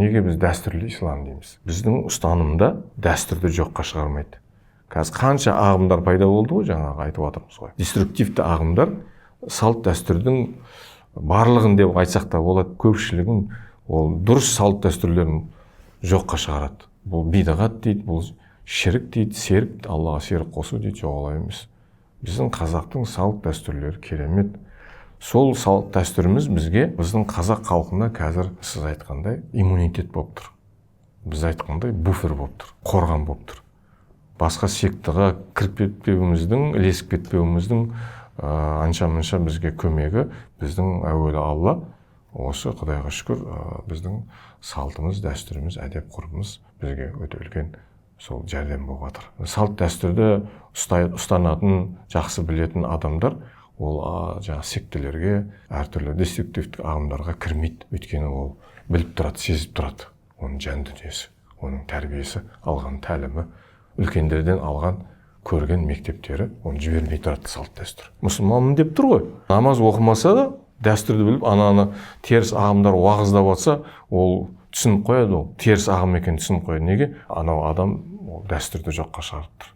неге біз дәстүрлі ислам дейміз? Біздің ұстанымда дәстүрді жоққа шығармайды. Қазір қанша ағымдар пайда болды ғой, жаңағы айтып отырмыз ғой. Деструктивті ағымдар салт дәстүрдің барлығын деп айтсақ та болады, көпшілігін ол дұрыс салт дәстүрлерін жоққа шығарады. Бұл бидағат дейді, бұл шірік дейді, серік, Аллаға серік қосу дейді, жоқ олай емес. Біздің қазақтың салт дәстүрлері керемет. Сол салт дәстүріміз бізге, біздің қазақ халқына қазір сіз айтқандай иммунитет болып тұр. Біз айтқандай буфер болып тұр, қорған болып тұр. Басқа сектаға кіріп кетпеуіміздің, ілесіп кетпеуіміздің анша-мұнша бізге көмегі біздің әуелі Алла. Осы Құдайға шүкір, біздің салтымыз, дәстүріміз, әдеп ғұрпымыз бізге өте үлкен сол жәрдем болып жатыр. Салт дәстүрді ұстанатын, жақсы білетін адамдар ол жаңа сектелерге, әртүрлі деструктивті ағымдарға кірмейді. Өйткені ол біліп тұрады, сезіп тұрады. Оның жан дүниесі, оның тәрбиесі, алған тәлімі, үлкендерден алған көрген мектептері оны жібермей тұрады салт дәстүр. Мұсылманмын деп тұр ғой. Намаз оқымаса да дәстүрді біліп, ана теріс ағымдар уағыздап жатса, ол түсініп қояды, ол теріс ағым екенін түсініп қояды. Неге? Анау адам дәстүрді жоққа шығарып тұр.